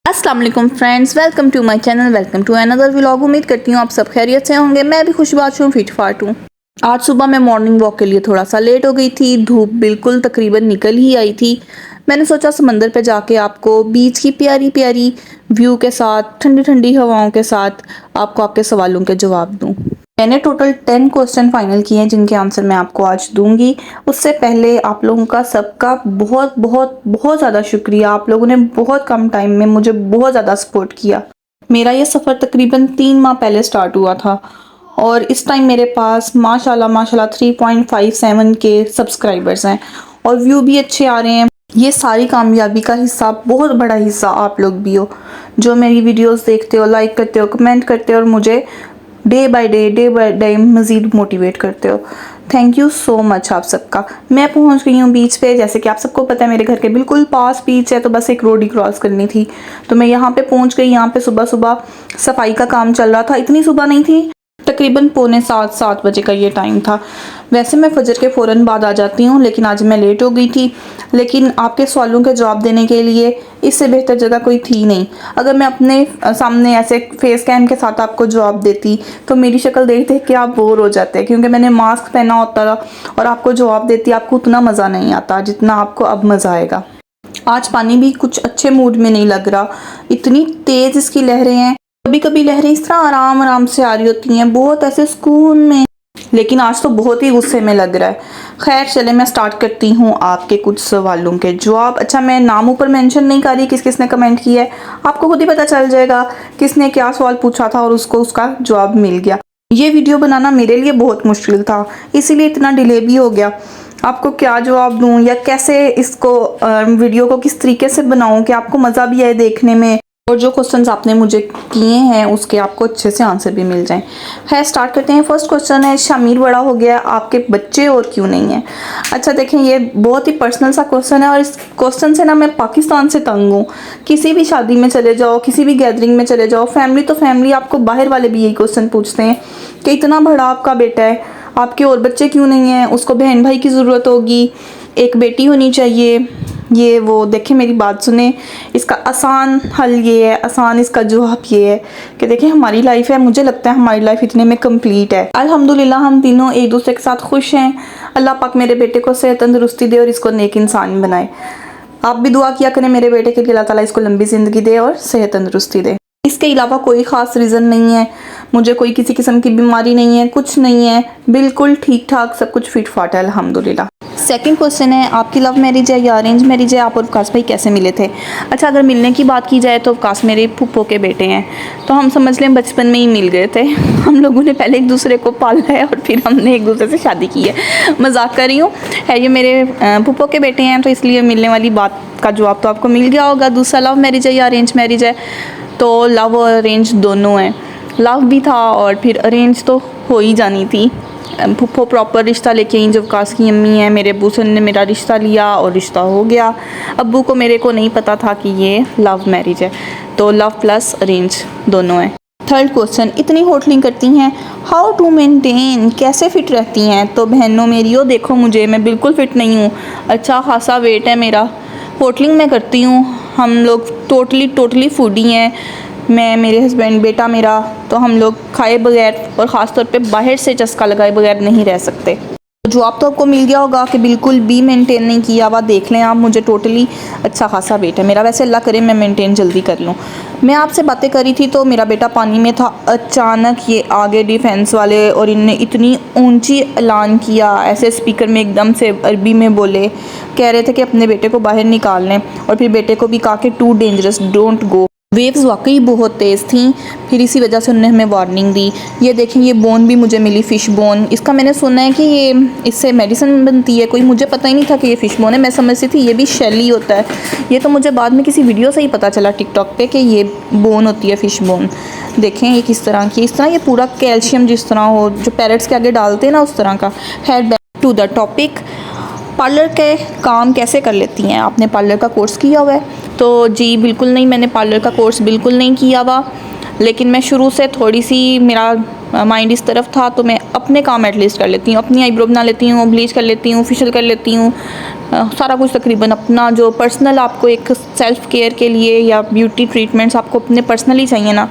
अस्सलाम वालेकुम friends, welcome to my channel, welcome to another vlog. उम्मीद करती हूँ आप सब खैरियत से होंगे। मैं भी खुशबाश हूँ, फिट फाट हूँ। आज सुबह मैं मॉर्निंग वॉक के लिए थोड़ा सा लेट हो गई थी। धूप बिल्कुल तकरीबन निकल ही आई थी। मैंने सोचा समंदर पे जाके आपको बीच की प्यारी प्यारी व्यू के साथ, ठंडी ठंडी हवाओं के साथ आपको आपके सवालों के जवाब दूँ। मैंने टोटल 10 क्वेश्चन फाइनल किए हैं जिनके आंसर मैं आपको आज दूंगी। उससे पहले आप लोगों का सबका बहुत बहुत बहुत ज़्यादा शुक्रिया। आप लोगों ने बहुत कम टाइम में मुझे बहुत ज़्यादा सपोर्ट किया। मेरा ये सफ़र तकरीबन 3 माह पहले स्टार्ट हुआ था और इस टाइम मेरे पास माशाल्लाह माशाल्लाह 3.57 के सब्सक्राइबर्स हैं और व्यू भी अच्छे आ रहे हैं। ये सारी कामयाबी का हिस्सा, बहुत बड़ा हिस्सा आप लोग भी हो जो मेरी वीडियोस देखते हो, लाइक करते हो, कमेंट करते हो और मुझे डे बाय डे मज़ीद मोटिवेट करते हो। थैंक यू सो मच आप सबका। मैं पहुंच गई हूँ बीच पे। जैसे कि आप सबको पता है मेरे घर के बिल्कुल पास बीच है, तो बस एक रोड ही क्रॉस करनी थी। तो मैं यहाँ पे पहुंच गई। यहाँ पे सुबह सुबह सफाई का काम चल रहा था। इतनी सुबह नहीं थी, तकरीबन पौने 7 बजे का ये टाइम था। वैसे मैं फजर के फ़ौरन बाद आ जाती हूँ, लेकिन आज मैं लेट हो गई थी। लेकिन आपके सवालों के जवाब देने के लिए इससे बेहतर जगह कोई थी नहीं। अगर मैं अपने सामने ऐसे फेस कैम के साथ आपको जवाब देती तो मेरी शक्ल देख देख के आप बोर हो जाते, क्योंकि मैंने मास्क पहना होता था और आपको जवाब देती आपको उतना मज़ा नहीं आता जितना आपको अब मज़ा आएगा। आज पानी भी कुछ अच्छे मूड में नहीं लग रहा, इतनी तेज़ इसकी लहरें हैं। कभी कभी लहरें इस तरह आराम आराम से आ रही होती हैं, बहुत ऐसे सुकून में, लेकिन आज तो बहुत ही गुस्से में लग रहा है। खैर चले, मैं स्टार्ट करती हूँ आपके कुछ सवालों के जवाब। अच्छा, मैं नाम ऊपर मेंशन नहीं कर रही किस किसने कमेंट किया है, आपको खुद ही पता चल जाएगा किसने क्या सवाल पूछा था और उसको उसका जवाब मिल गया। ये वीडियो बनाना मेरे लिए बहुत मुश्किल था, इसीलिए इतना डिले भी हो गया। आपको क्या जवाब दूँ या कैसे इसको वीडियो को किस तरीके से बनाऊँ कि आपको मज़ा भी आए देखने में और जो क्वेश्चंस आपने मुझे किए हैं उसके आपको अच्छे से आंसर भी मिल जाएं। है, स्टार्ट करते हैं। फर्स्ट क्वेश्चन है, शामिर बड़ा हो गया, आपके बच्चे और क्यों नहीं है? अच्छा देखें, ये बहुत ही पर्सनल सा क्वेश्चन है और इस क्वेश्चन से ना मैं पाकिस्तान से तंग हूँ। किसी भी शादी में चले जाओ, किसी भी गैदरिंग में चले जाओ, फैमिली तो फैमिली, आपको बाहर वाले भी यही क्वेश्चन पूछते हैं कि इतना बड़ा आपका बेटा है, आपके और बच्चे क्यों नहीं हैं? उसको बहन भाई की ज़रूरत होगी, एक बेटी होनी चाहिए, ये वो। देखें मेरी बात सुने, इसका आसान हल ये है, आसान इसका जवाब ये है कि देखें हमारी लाइफ है, मुझे लगता है हमारी लाइफ इतने में कंप्लीट है। अल्हम्दुलिल्लाह हम तीनों एक दूसरे के साथ खुश हैं। अल्लाह पाक मेरे बेटे को सेहत तंदुरुस्ती दे और इसको नेक इंसान बनाए। आप भी दुआ किया करें मेरे बेटे के लिए, अल्लाह ताला इसको लंबी ज़िंदगी दे और सेहत तंदुरुस्ती दे। इसके अलावा कोई ख़ास रीज़न नहीं है, मुझे कोई किसी किस्म की बीमारी नहीं है, कुछ नहीं है, बिल्कुल ठीक ठाक सब कुछ फिट फाट है अल्हम्दुलिल्लाह। सेकंड क्वेश्चन है, आपकी लव मैरिज है या अरेंज मैरिज है? आप और वकास भाई कैसे मिले थे? अच्छा, अगर मिलने की बात की जाए तो वकास मेरे फूफो के बेटे हैं, तो हम समझ लें बचपन में ही मिल गए थे। हम लोगों ने पहले एक दूसरे को पाला है और फिर हमने एक दूसरे से शादी की है। मजाक कर रही हूँ, है ये मेरे फूफो के बेटे हैं, तो इसलिए मिलने वाली बात का जवाब तो आपको मिल गया होगा। दूसरा, लव मैरिज है या अरेंज मैरिज है? तो लव और अरेंज दोनों हैं। लव भी था और फिर अरेंज तो हो ही जानी थी। फुप्पो प्रॉपर रिश्ता लेके आई, जो वकास की अम्मी है, मेरे अब्बू से ने मेरा रिश्ता लिया और रिश्ता हो गया। अब्बू को मेरे को नहीं पता था कि ये लव मैरिज है, तो लव प्लस अरेंज दोनों है। थर्ड क्वेश्चन, इतनी होटलिंग करती हैं, हाउ टू मेंटेन, कैसे फ़िट रहती हैं? तो बहनों मेरी, हो देखो मुझे, मैं बिल्कुल फ़िट नहीं हूँ, अच्छा खासा वेट है मेरा। होटलिंग मैं करती हूँ, हम लोग टोटली फूडी हैं, मैं, मेरे हस्बैंड, बेटा मेरा, तो हम लोग खाए बगैर और ख़ास तौर पे बाहर से चस्का लगाए बगैर नहीं रह सकते। जवाब तो आपको मिल गया होगा कि बिल्कुल भी मेंटेन नहीं किया हुआ। देख लें आप, मुझे टोटली अच्छा खासा वेट है मेरा। वैसे अल्लाह करे मैं मेंटेन जल्दी कर लूँ। मैं आपसे बातें करी थी तो मेरा बेटा पानी में था, अचानक ये आगे डिफेंस वाले और इनने इतनी ऊंची ऐलान किया, ऐसे स्पीकर में एकदम से अरबी में बोले, कह रहे थे कि अपने बेटे को बाहर निकाल लें और फिर बेटे को भी कहा कि too dangerous, don't go. Waves वाकई बहुत तेज़ थी, फिर इसी वजह से उन्होंने हमें वार्निंग दी। ये देखें, ये बोन भी मुझे मिली, फ़िश बोन। इसका मैंने सुना है कि ये, इससे मेडिसिन बनती है कोई, मुझे पता ही नहीं था कि ये फ़िश बोन है। मैं समझती थी ये भी शेली होता है, ये तो मुझे बाद में किसी वीडियो से ही पता चला टिकटॉक पे कि ये बोन होती है, फ़िश बोन। देखें ये किस तरह की, इस तरह ये पूरा कैल्शियम जिस तरह हो, जो पैरट्स के आगे डालते हैं ना, उस तरह का। खैर, back to the topic, parlour के काम कैसे कर लेती हैं? आपने पार्लर का कोर्स किया हुआ है? तो जी बिल्कुल नहीं, मैंने पार्लर का कोर्स बिल्कुल नहीं किया हुआ। लेकिन मैं शुरू से थोड़ी सी मेरा माइंड इस तरफ था, तो मैं अपने काम एटलीस्ट कर लेती हूँ, अपनी आईब्रो बना लेती हूँ, ब्लीच कर लेती हूँ, फेशियल कर लेती हूँ, सारा कुछ तकरीबन अपना जो पर्सनल आपको एक सेल्फ़ केयर के लिए या ब्यूटी ट्रीटमेंट्स आपको अपने पर्सनली चाहिए ना,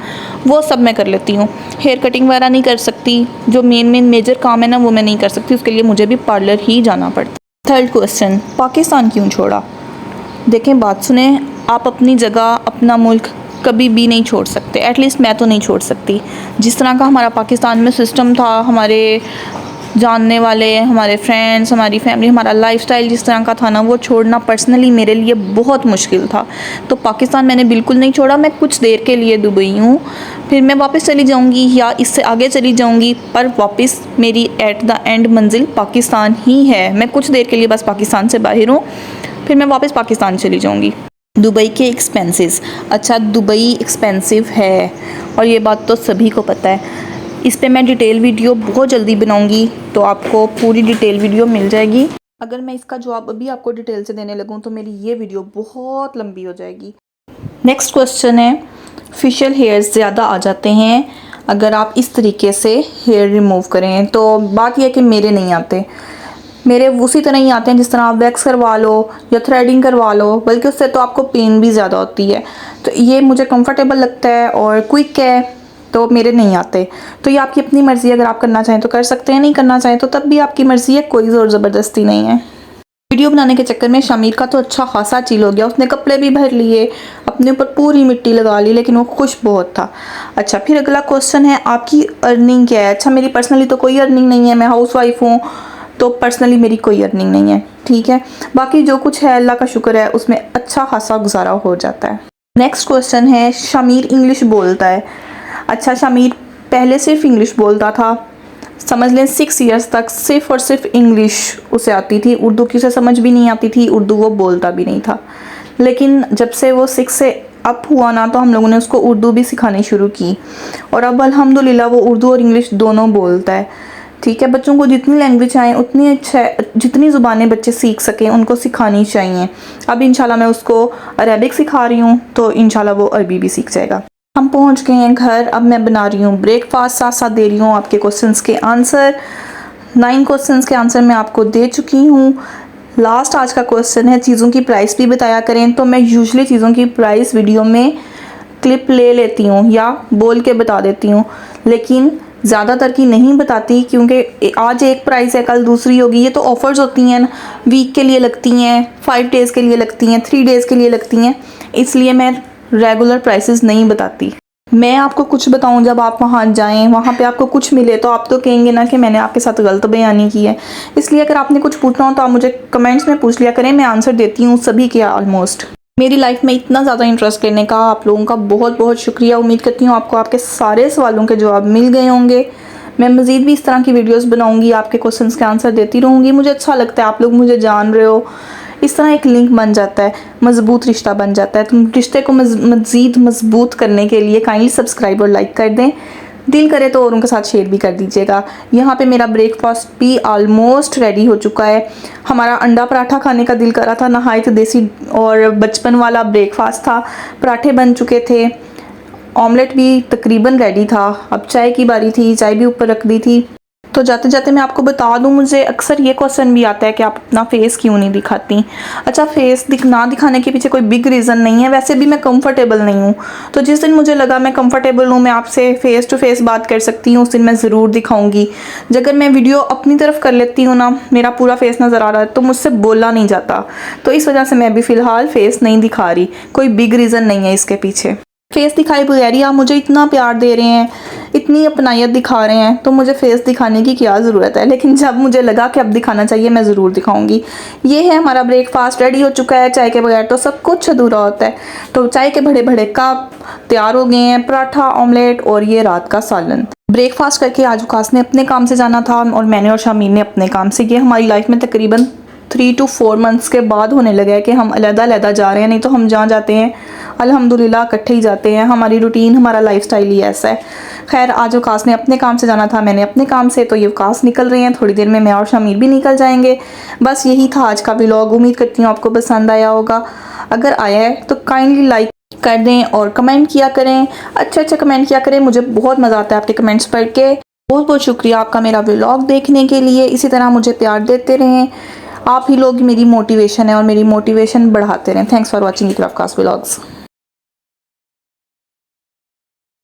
वो सब मैं कर लेती हूँ। हेयर कटिंग वगैरह नहीं कर सकती, जो मेन मेजर काम है ना वो मैं नहीं कर सकती, उसके लिए मुझे भी पार्लर ही जाना पड़ता। थर्ड क्वेश्चन, पाकिस्तान क्यों छोड़ा? देखें, बात सुने, आप अपनी जगह, अपना मुल्क कभी भी नहीं छोड़ सकते, एटलीस्ट मैं तो नहीं छोड़ सकती। जिस तरह का हमारा पाकिस्तान में सिस्टम था, हमारे जानने वाले, हमारे फ्रेंड्स, हमारी फैमिली, हमारा लाइफस्टाइल जिस तरह का था ना, वो छोड़ना पर्सनली मेरे लिए बहुत मुश्किल था। तो पाकिस्तान मैंने बिल्कुल नहीं छोड़ा। मैं कुछ देर के लिए दुबई हूँ, फिर मैं वापस चली जाऊँगी या इससे आगे चली जाऊँगी, पर वापस मेरी एट द एंड मंजिल पाकिस्तान ही है। मैं कुछ देर के लिए बस पाकिस्तान से बाहर हूँ, फिर मैं वापस पाकिस्तान चली जाऊँगी। दुबई के एक्सपेंसेस, अच्छा दुबई एक्सपेंसिव है और ये बात तो सभी को पता है। इस पे मैं डिटेल वीडियो बहुत जल्दी बनाऊंगी, तो आपको पूरी डिटेल वीडियो मिल जाएगी। अगर मैं इसका जवाब अभी आपको डिटेल से देने लगूँ तो मेरी ये वीडियो बहुत लंबी हो जाएगी। नेक्स्ट क्वेश्चन है, फेशियल हेयर्स ज़्यादा आ जाते हैं अगर आप इस तरीके से हेयर रिमूव करें? तो बात यह है कि मेरे नहीं आते, मेरे उसी तरह ही आते हैं जिस तरह आप वैक्स करवा लो या थ्रेडिंग करवा लो, बल्कि उससे तो आपको पेन भी ज़्यादा होती है। तो ये मुझे कंफर्टेबल लगता है और क्विक है, तो मेरे नहीं आते। तो ये आपकी अपनी मर्ज़ी है, अगर आप करना चाहें तो कर सकते हैं, नहीं करना चाहें तो तब भी आपकी मर्ज़ी है, कोई ज़ोर ज़बरदस्ती नहीं है। वीडियो बनाने के चक्कर में शामिर का तो अच्छा खासा चिल हो गया, उसने कपड़े भी भर लिए, अपने ऊपर पूरी मिट्टी लगा ली, लेकिन वो खुश बहुत था। अच्छा, फिर अगला क्वेश्चन है, आपकी अर्निंग क्या है? अच्छा, मेरी पर्सनली तो कोई अर्निंग नहीं है, मैं हाउस वाइफ हूँ, तो पर्सनली मेरी कोई अर्निंग नहीं है, ठीक है। बाकी जो कुछ है अल्लाह का शुक्र है, उसमें अच्छा खासा गुजारा हो जाता है। नेक्स्ट क्वेश्चन है, शामिर इंग्लिश बोलता है? अच्छा, शामिर पहले सिर्फ इंग्लिश बोलता था, समझ लें 6 ईयर्स तक सिर्फ और सिर्फ इंग्लिश उसे आती थी, उर्दू की उसे समझ भी नहीं आती थी, उर्दू वो बोलता भी नहीं था। लेकिन जब से वो 6 से अप हुआ ना, तो हम लोगों ने उसको उर्दू भी सिखानी शुरू की, और अब अल्हम्दुलिल्लाह वो उर्दू और इंग्लिश दोनों बोलता है, ठीक है। बच्चों को जितनी लैंग्वेज आए उतनी अच्छा, जितनी ज़ुबानें बच्चे सीख सकें उनको सिखानी चाहिए। अब इंशाल्लाह मैं उसको अरबिक सिखा रही हूँ, तो इंशाल्लाह वो अरबी भी सीख जाएगा। हम पहुँच गए हैं घर, अब मैं बना रही हूँ ब्रेकफास्ट, साथ साथ दे रही हूँ आपके क्वेश्चंस के आंसर। 9 क्वेश्चंस के आंसर मैं आपको दे चुकी हूँ। लास्ट आज का क्वेश्चन है, चीज़ों की प्राइस भी बताया करें। तो मैं यूजुअली चीज़ों की प्राइस वीडियो में क्लिप ले लेती हूँ या बोल के बता देती हूँ, लेकिन ज़्यादातर की नहीं बताती, क्योंकि आज एक प्राइस है कल दूसरी होगी। ये तो ऑफ़र्स होती हैं ना, वीक के लिए लगती हैं, 5 डेज़ के लिए लगती हैं, 3 डेज़ के लिए लगती हैं, इसलिए मैं रेगुलर प्राइसेस नहीं बताती। मैं आपको कुछ बताऊं, जब आप वहाँ जाएं, वहाँ पे आपको कुछ मिले, तो आप तो कहेंगे ना कि मैंने आपके साथ गलत बयानी की है। इसलिए अगर आपने कुछ पूछना हो तो आप मुझे कमेंट्स में पूछ लिया करें, मैं आंसर देती हूँ सभी के ऑलमोस्ट। मेरी लाइफ में इतना ज़्यादा इंटरेस्ट लेने का आप लोगों का बहुत बहुत शुक्रिया। उम्मीद करती हूँ आपको आपके सारे सवालों के जवाब मिल गए होंगे। मैं मज़ीद भी इस तरह की वीडियोस बनाऊंगी, आपके क्वेश्चंस के आंसर देती रहूँगी। मुझे अच्छा लगता है, आप लोग मुझे जान रहे हो, इस तरह एक लिंक बन जाता है, मज़बूत रिश्ता बन जाता है। तो रिश्ते को मज़ीद मज़बूत करने के लिए काइंडली सब्सक्राइब और लाइक कर दें, दिल करे तो और उनके साथ शेयर भी कर दीजिएगा। यहाँ पे मेरा ब्रेकफास्ट भी ऑलमोस्ट रेडी हो चुका है। हमारा अंडा पराठा खाने का दिल कर रहा था, नहायत देसी और बचपन वाला ब्रेकफास्ट था। पराठे बन चुके थे, ऑमलेट भी तकरीबन रेडी था। अब चाय की बारी थी, चाय भी ऊपर रख दी थी। तो जाते जाते मैं आपको बता दूं, मुझे अक्सर ये क्वेश्चन भी आता है कि आप अपना फेस क्यों नहीं दिखाती। अच्छा, फेस ना दिखाने के पीछे कोई बिग रीज़न नहीं है, वैसे भी मैं कंफर्टेबल नहीं हूँ। तो जिस दिन मुझे लगा मैं कंफर्टेबल हूँ, मैं आपसे फेस टू फेस बात कर सकती हूँ, उस दिन मैं ज़रूर दिखाऊंगी। अगर मैं वीडियो अपनी तरफ कर लेती हूँ ना, मेरा पूरा फेस नज़र आ रहा है, तो मुझसे बोला नहीं जाता। तो इस वजह से मैं अभी फ़िलहाल फेस नहीं दिखा रही, कोई बिग रीज़न नहीं है इसके पीछे। फेस दिखाई बगैर ही आप मुझे इतना प्यार दे रहे हैं, इतनी अपनायत दिखा रहे हैं, तो मुझे फेस दिखाने की क्या ज़रूरत है। लेकिन जब मुझे लगा कि अब दिखाना चाहिए, मैं ज़रूर दिखाऊंगी। ये है हमारा ब्रेकफास्ट रेडी हो चुका है। चाय के बगैर तो सब कुछ अधूरा होता है। तो चाय के बड़े बड़े कप तैयार हो गए हैं, पराठा, ऑमलेट और ये रात का सालन। ब्रेकफास्ट करके आज उकास ने अपने काम से जाना था और मैंने और शामीर ने अपने काम से। ये हमारी लाइफ में तकरीबन 3 to 4 मंथ्स के बाद होने लगा है कि हम अलग-अलग जा रहे हैं, नहीं तो हम जहाँ जाते हैं अल्हम्दुलिल्लाह इकट्ठे ही जाते हैं। हमारी रूटीन, हमारा लाइफस्टाइल ही ऐसा है। खैर, आज वकास ने अपने काम से जाना था, मैंने अपने काम से, तो ये वकास निकल रहे हैं। थोड़ी देर में मैं और शामीर भी निकल जाएंगे। बस यही था आज का व्लॉग। उम्मीद करती हूँ आपको पसंद आया होगा। अगर आया है तो काइंडली लाइक कर दें और कमेंट किया करें, अच्छा कमेंट किया करें। मुझे बहुत मज़ा आता है आपके कमेंट्स पढ़ के। बहुत बहुत शुक्रिया आपका मेरा व्लॉग देखने के लिए। इसी तरह मुझे प्यार देते रहें। आप ही लोग मेरी मोटिवेशन है और मेरी मोटिवेशन बढ़ाते रहें। Thanks for watching Iqra vlogs.